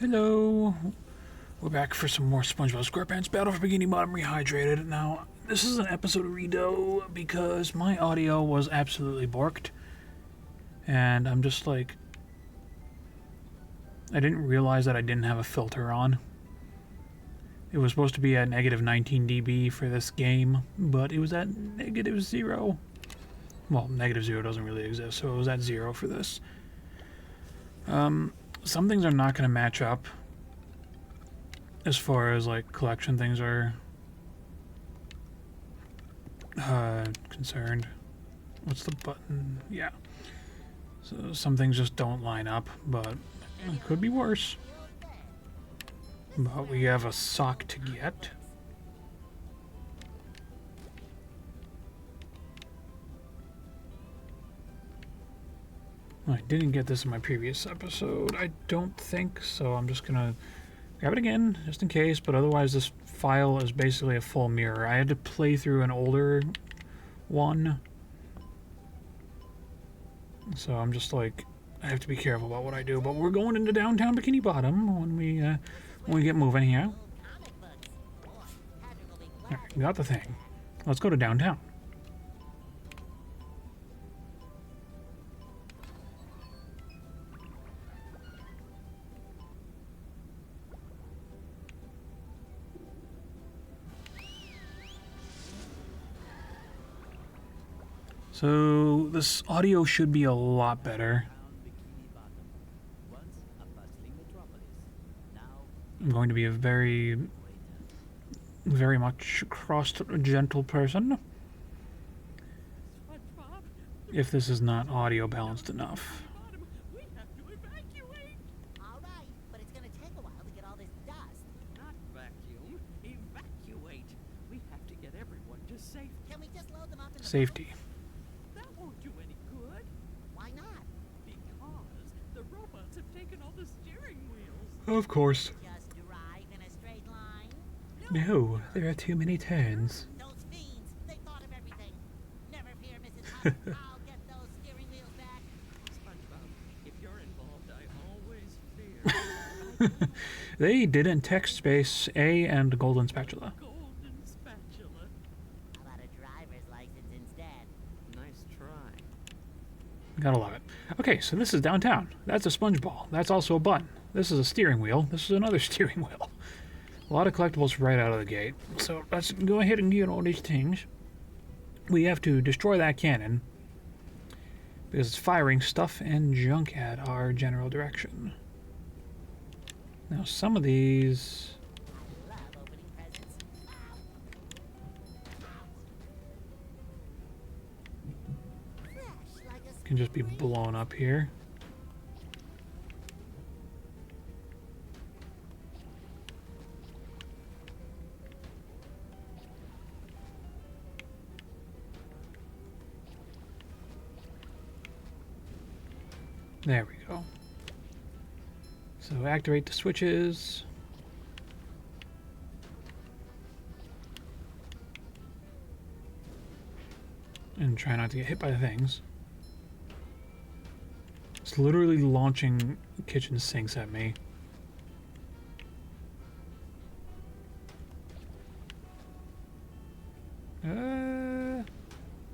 Hello! We're back for some more Spongebob Squarepants Battle for Bikini Bottom Rehydrated. Now, this is an episode of redo because my audio was absolutely borked. And I'm just like... I didn't realize that I didn't have a filter on. It was supposed to be at negative 19 dB for this game, but it was at negative 0. Well, negative 0 doesn't really exist, so it was at 0 for this. Some things are not going to match up as far as like collection things are concerned. What's the button? Yeah. So some things just don't line up, but it could be worse. But we have a sock to get. I didn't get this in my previous episode, I don't think, so I'm just gonna grab it again, just in case, but otherwise this file is basically a full mirror. I had to play through an older one, so I'm just like, I have to be careful about what I do, but we're going into downtown Bikini Bottom when we get moving here. Alright, got the thing. Let's go to downtown. So this audio should be a lot better. I'm going to be a very much crossed, gentle person. If this is not audio balanced enough. Safety. That won't do any good. Why not? Because the robots have taken all the steering wheels. Of course. Just drive in a straight line? No, there are too many turns. Those fiends, they thought of everything. Never fear, Mrs. Hunt. I'll get those steering wheels back. SpongeBob, if you're involved, I always fear. They didn't text space A and golden spatula. Golden spatula. How about a driver's license instead? Nice try. Gotta love it. Okay, so this is downtown. That's a sponge ball. That's also a button. This is a steering wheel. This is another steering wheel. A lot of collectibles right out of the gate. So let's go ahead and get all these things. We have to destroy that cannon because it's firing stuff and junk at our general direction. Now some of these... Love opening presents. Fresh like a can just be blown up here. There we go. So activate the switches. And try not to get hit by the things. It's literally launching kitchen sinks at me.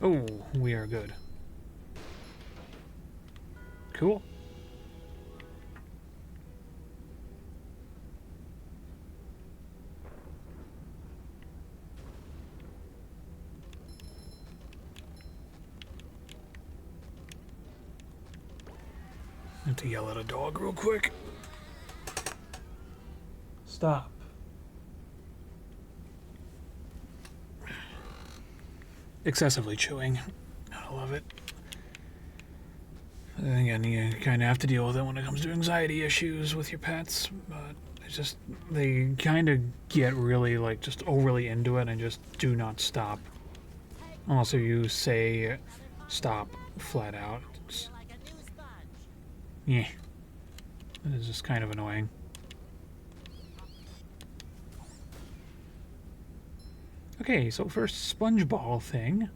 Oh, we are good. Cool. I have to yell at a dog real quick. Stop. Excessively chewing. I love it. And again, you kind of have to deal with it when it comes to anxiety issues with your pets, but it's just, they kind of get really, like, just overly into it and just do not stop. Unless if you say stop flat out. It's, like a new sponge. yeah. It is just kind of annoying. Okay, so first sponge ball thing.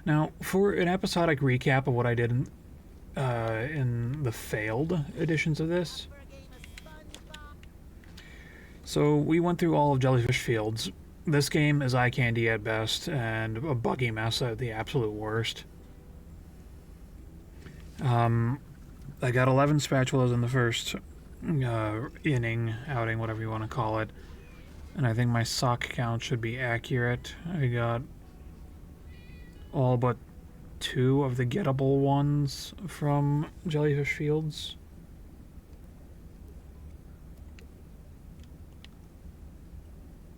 Now, for an episodic recap of what I did in the failed editions of this, So we went through all of Jellyfish Fields. This game is eye candy at best and a buggy mess at the absolute worst. I got 11 spatulas in the first outing, whatever you want to call it. And I think my sock count should be accurate. I got all but 2 of the gettable ones from Jellyfish Fields.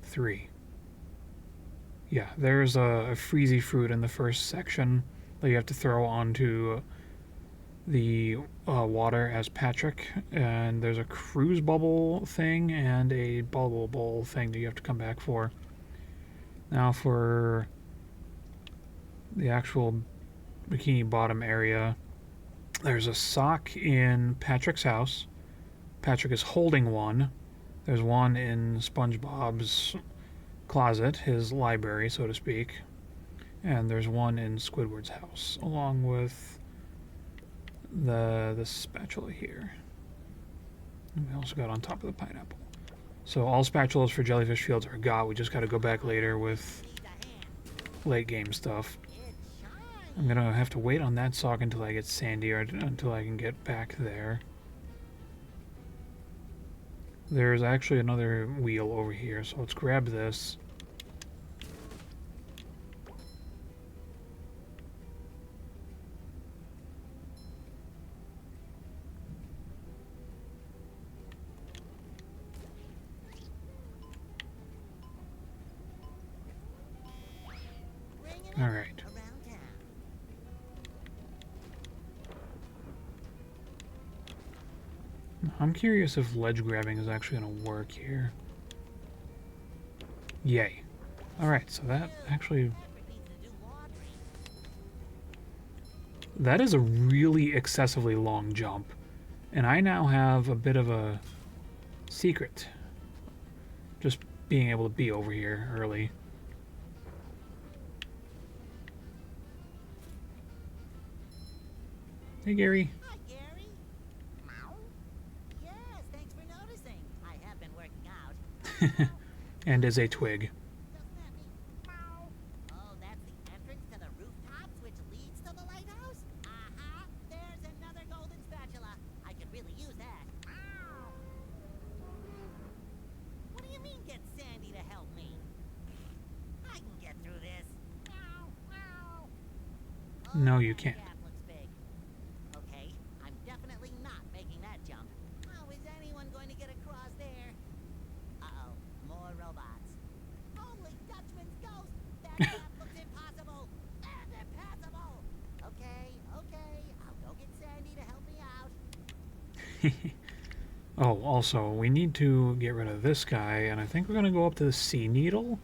Three. Yeah, there's a freezy fruit in the first section that you have to throw onto the water as Patrick, and there's a cruise bubble thing and a bubble bowl thing that you have to come back for. Now for the actual Bikini Bottom area, there's a sock in Patrick's house. Patrick is holding one. There's one in SpongeBob's closet, his library, so to speak. And there's one in Squidward's house, along with the spatula here. And we also got on top of the pineapple. So all spatulas for Jellyfish Fields are got. We just got to go back later with late game stuff. I'm gonna have to wait on that sock until I get sandy or until I can get back there. There's actually another wheel over here, so let's grab this. All right. I'm curious if ledge grabbing is actually going to work here. Yay. Alright, so that actually... That is a really excessively long jump. And I now have a bit of a secret. Just being able to be over here early. Hey, Gary. Hi, Gary. Yes, thanks for noticing. I have been working out. And is a twig. Doesn't that mean Oh, that's the entrance to the rooftops, which leads to the lighthouse? Uh-huh. There's another golden spatula. I could really use that. What do you mean, get Sandy to help me? I can get through this. No, you that can't. gap looks big. Okay, I'm definitely not making that jump. How is anyone going to get across there? Uh-oh, more robots. Holy Dutchman's ghost! That gap looks impossible! And impassable! Okay, I'll go get Sandy to help me out. Oh, also, we need to get rid of this guy, and I think we're going to go up to the Sea Needle.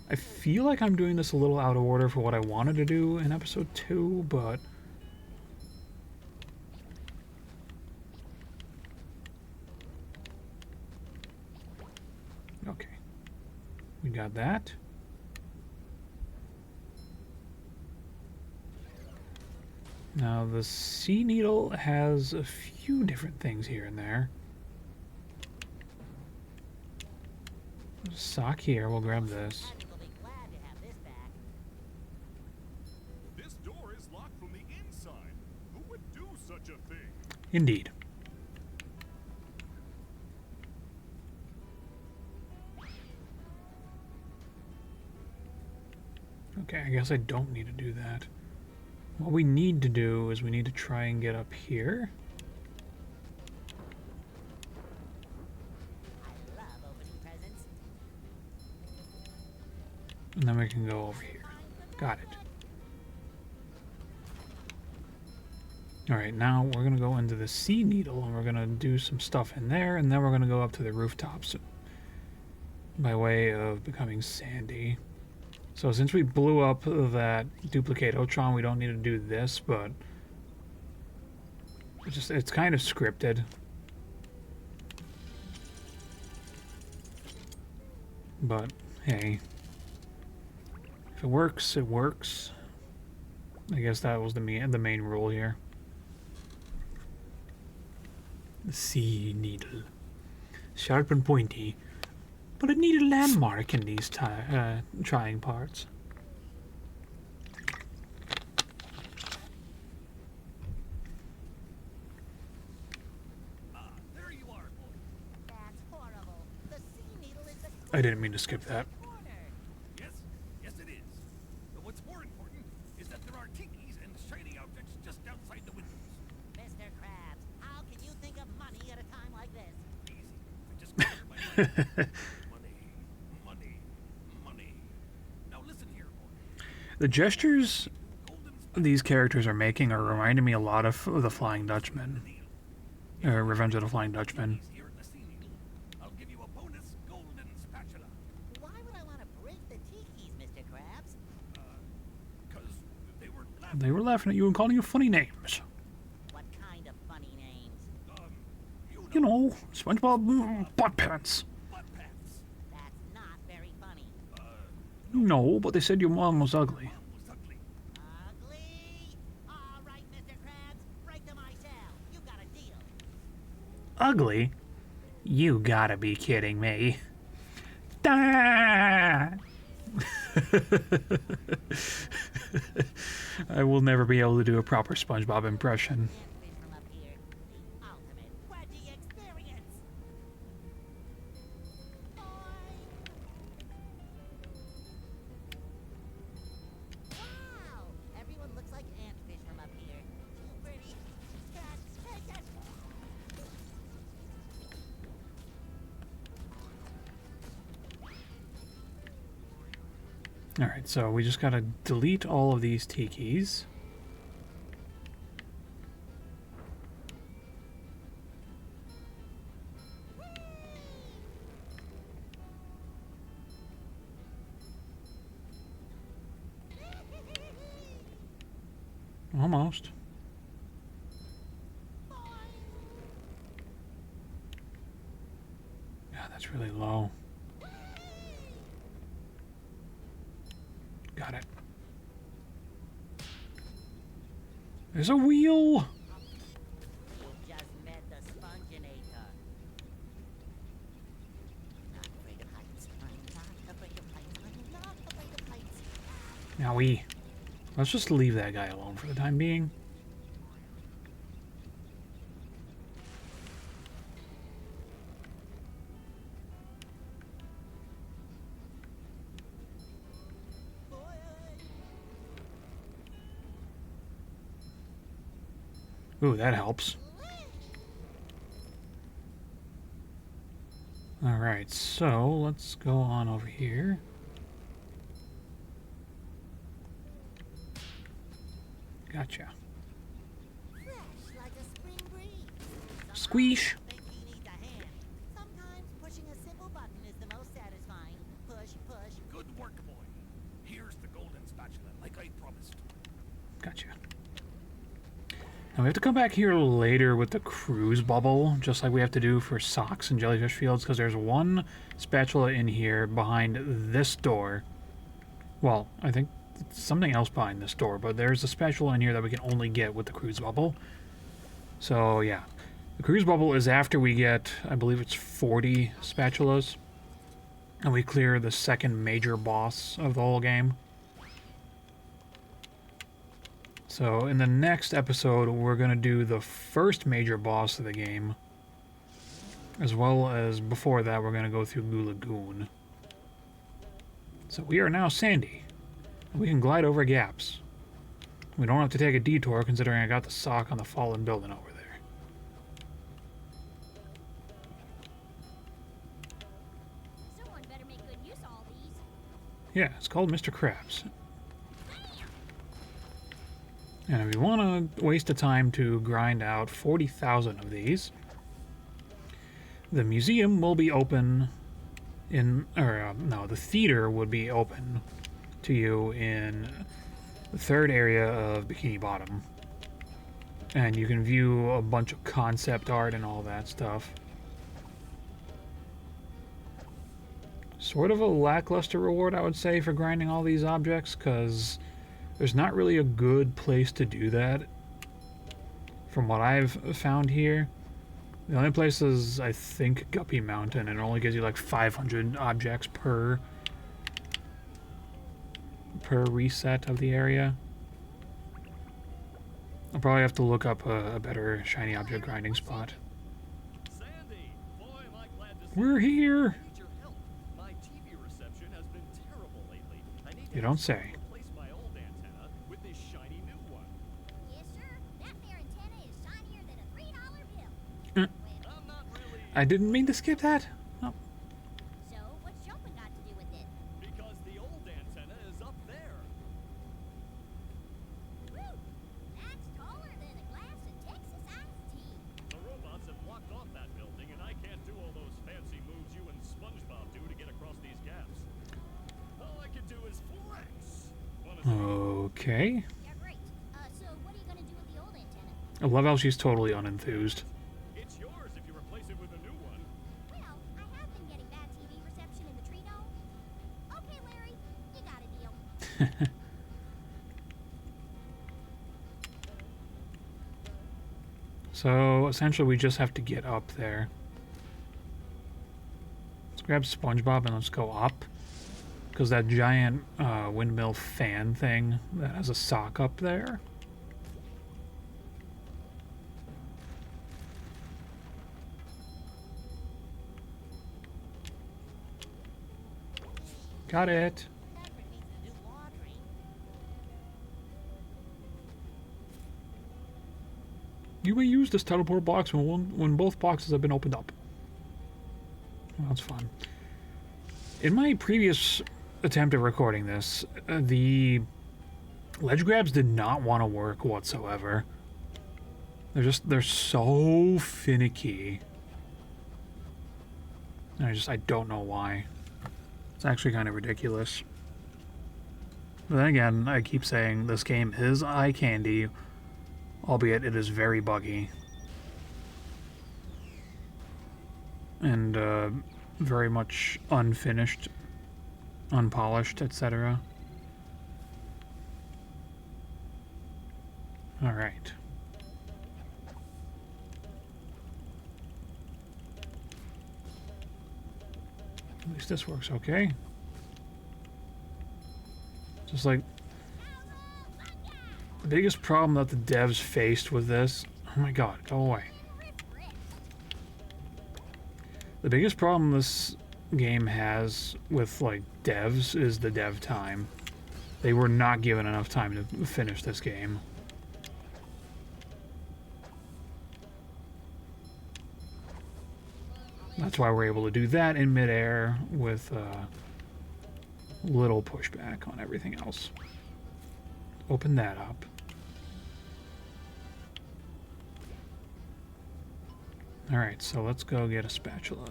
I feel like I'm doing this a little out of order for what I wanted to do in episode 2, but... Okay. We got that. Now, the Sea Needle has a few different things here and there. There's a sock here. We'll grab this. Patrick will be glad to have this back. This door is locked from the inside. Who would do such a thing? Indeed. Okay, I guess I don't need to do that. What we need to do is we need to try and get up here. I love opening presents. And then we can go over here. Got it. Alright, now we're going to go into the Sea Needle and we're going to do some stuff in there, and then we're going to go up to the rooftops by way of becoming Sandy. So since we blew up that duplicate Otron, we don't need to do this, but it's kind of scripted. But hey, if it works, it works. I guess that was the main rule here. The Sea Needle. Sharp and pointy. But it needed a landmark in these trying parts. There you are, boy. That's horrible. The sea needle is the I didn't mean to skip that. corner. Yes, yes it is. But what's more important is that there are tikis and shiny objects just outside the windows. Mr. Krabs, how can you think of money at a time like this? Easy. I just cleared my mind. Money. Money. Now listen here, boy. The gestures Golden these characters are making are reminding me a lot of the Flying Dutchman. Revenge of the Flying Dutchman. here at the sea needle. I'll give you a bonus golden spatula. Why would I want to break the tikis, Mr. Krabs? Because they were laughing. They were laughing at you and calling you funny names. What kind of funny names? You know, SpongeBob butt pants. Butt pats. That's not very funny. No, but they said your mom was ugly. Was ugly. Ugly? All right, Mr. Krabs, break to my cell. You got a deal. Ugly? You gotta be kidding me. Da! I will never be able to do a proper SpongeBob impression. Fish from up here. The ultimate wedgie experience. Wow! Everyone looks like antfish from up here. Too pretty. Catch, take it. Alright, so we just gotta delete all of these tikis. Almost. Yeah, that's really low. Got it. There's a wheel! You just met the Sponginator. Not afraid of heights. I'm not afraid of heights. I'm not afraid of heights. Now let's just leave that guy alone for the time being. Ooh, that helps. Alright, so let's go on over here. Gotcha. Fresh like a spring breeze. Squeesh. Bikini needs a hand. Sometimes pushing a simple button is the most satisfying. Push, push. Good work, boy. Here's the golden spatula, like I promised. Gotcha. Now we have to come back here later with the cruise bubble, just like we have to do for socks and jellyfish fields, because there's one spatula in here behind this door. Well, I think something else behind this door, but there's a spatula in here that we can only get with the cruise bubble. So yeah, the cruise bubble is after we get, I believe it's 40 spatulas, and we clear the second major boss of the whole game. So in the next episode, we're going to do the first major boss of the game, as well as before that we're going to go through Goo Lagoon. So we are now Sandy. We can glide over gaps. We don't have to take a detour considering I got the sock on the fallen building over there. Someone better make good use of all these. Yeah, it's called Mr.Krabs. And if you want to waste the time to grind out 40,000 of these, the museum will be open in, no, the theater would be open to you in the third area of Bikini Bottom. And you can view a bunch of concept art and all that stuff. Sort of a lackluster reward, I would say, for grinding all these objects, because there's not really a good place to do that from what I've found here. The only place is, I think, Guppy Mountain, and it only gives you like 500 objects per reset of the area. I'll probably have to look up a better shiny object grinding spot. Sandy, boy, am I glad to see We're you. here! I need your help. My TV reception has been terrible lately. I need to You don't say. replace my old antenna with this shiny new one. Yes, sir. That there antenna is shinier than a $3 bill. Mm. Well, I'm not really I didn't mean to skip that. Oh, so what's jumping got to do with it? because the old antenna is up there. Woo! That's taller than a glass of Texas iced tea. The robots have blocked off that building, and I can't do all those fancy moves you and Spongebob do to get across these gaps. All I can do is flex. Wanna see? okay. Yeah, great. So what are you gonna do with the old antenna? I love how she's totally unenthused. It's yours if you replace it with a new one. Well, I have been getting bad TV reception in the tree dome. Okay, Larry, you got a deal. So, essentially, we just have to get up there. Let's grab SpongeBob and let's go up. Because that giant windmill fan thing that has a sock up there. Got it. Edward needs to do laundry. You may use this teleport box when both boxes have been opened up. Well, that's fun. In my previous attempt at recording this, the ledge grabs did not want to work whatsoever. They're so finicky. And I don't know why. It's actually kind of ridiculous. But then again, I keep saying this game is eye candy, albeit it is very buggy. And very much unfinished, unpolished, etc. Alright. At least this works okay. Just like the biggest problem that the devs faced with this. Oh my god, go away. The biggest problem this game has with like devs is the dev time. They were not given enough time to finish this game. That's why we're able to do that in midair with little pushback on everything else. Open that up. Alright, so let's go get a spatula.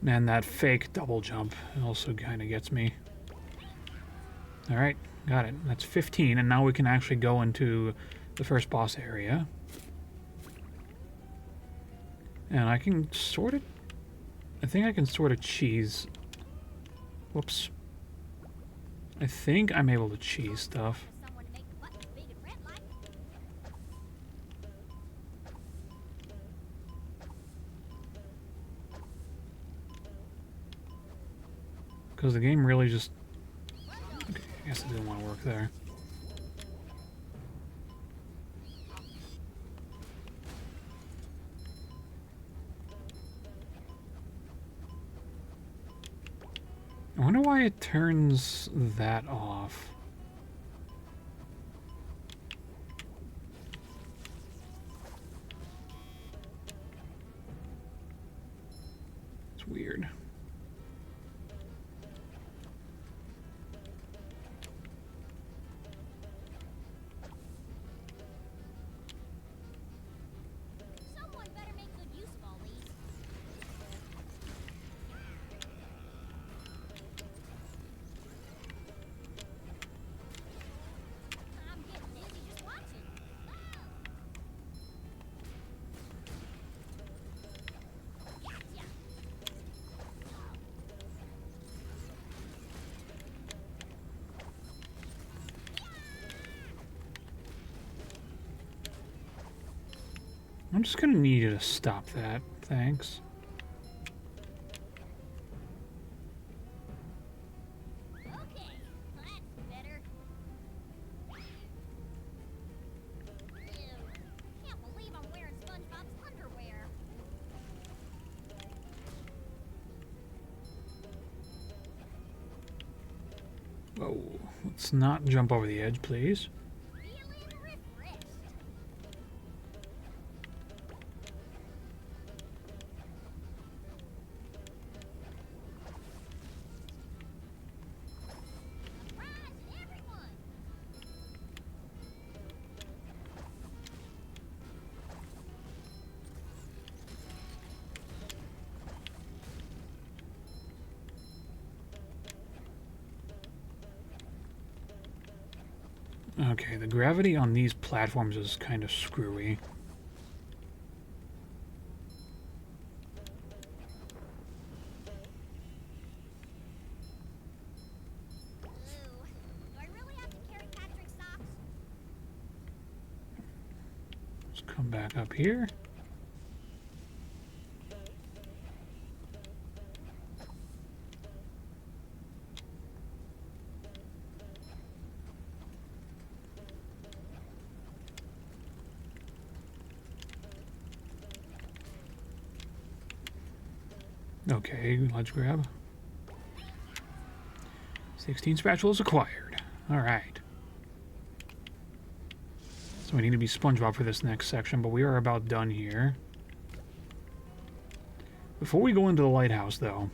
Man, that fake double jump also kind of gets me. Alright, got it. That's 15, and now we can actually go into the first boss area. And I can sort of... I think I can sort of cheese... Whoops. I think I'm able to cheese stuff. Someone to make the buttons big and red like. Because the game really just... Okay, I guess it didn't want to work there. I wonder why it turns that off. It's weird. Someone better make good use of all these. I'm just gonna need you to stop that. Thanks. Okay, that's better. Ew, can't believe I'm wearing SpongeBob's underwear. Whoa. Let's not jump over the edge, please. Feeling refreshed. Surprise everyone! Okay, the gravity on these platforms is kind of screwy. Ooh, do I really have to carry Patrick's socks? Let's come back up here. Okay, let's grab. 16 spatulas acquired. Alright. So we need to be SpongeBob for this next section, but we are about done here. Before we go into the lighthouse, though,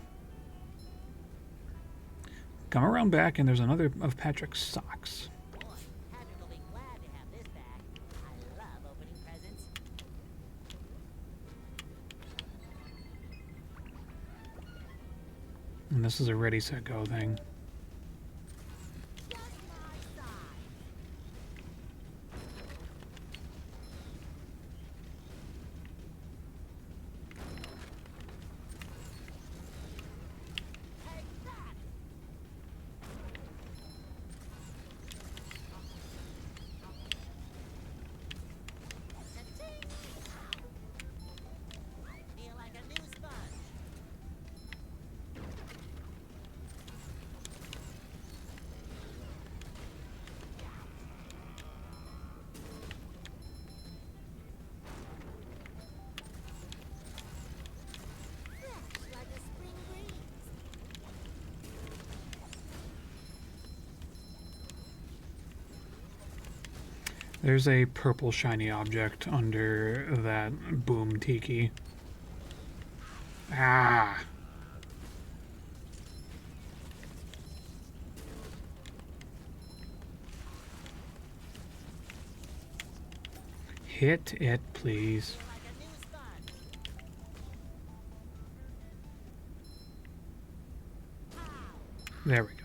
come around back and there's another of Patrick's socks. Boy, Patrick will be glad to have this back. I love opening presents. And this is a ready, set, go thing. Just my size. Take that! Cha-ching! I feel like a new sponge. Fresh like a spring breeze. There's a purple shiny object under that boom tiki. Ah! Hit it, please. Feel like a new sponge. Pow! There we go.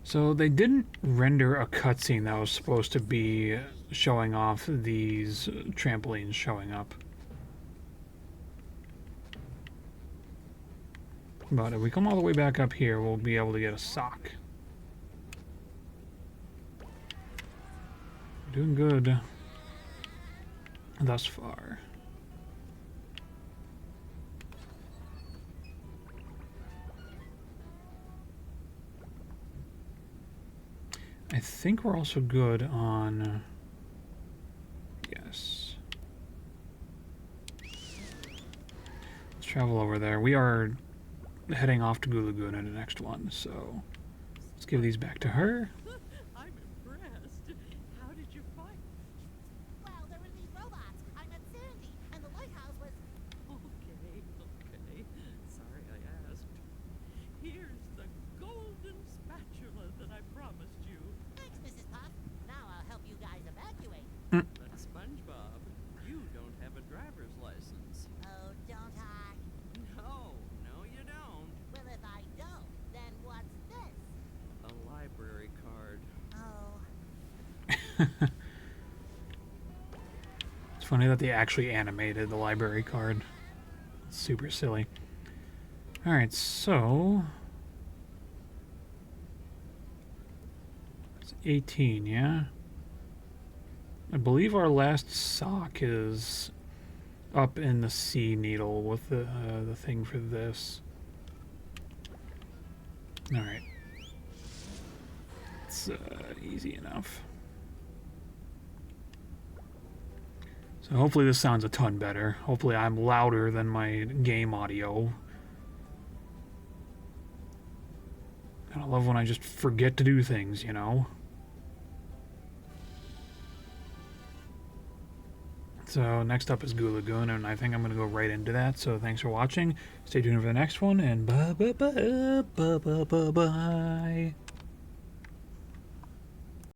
So they didn't render a cutscene that was supposed to be showing off these trampolines showing up. But if we come all the way back up here, we'll be able to get a sock. Doing good thus far. I think we're also good on... Yes. Let's travel over there. We are heading off to Goo Lagoon in the next one, so let's give these back to her. I'm impressed. How did you find? Well, there were these robots. I met Sandy, and the lighthouse was. Okay. Sorry I asked. Here's the golden spatula that I promised you. Thanks, Mrs. Puff. Now I'll help you guys evacuate. But SpongeBob, you don't have a driver's license. Oh, don't I? No, you don't. Well, if I don't, then what's this? A library card. Oh, It's funny that they actually animated the library card. It's super silly. Alright, so... let's 18, yeah? I believe our last sock is up in the C needle with the thing for this. Alright. It's easy enough. So hopefully this sounds a ton better. Hopefully I'm louder than my game audio. I love when I just forget to do things, you know? So next up is Goo Lagoon, and I think I'm going to go right into that. So thanks for watching. Stay tuned for the next one, and bye.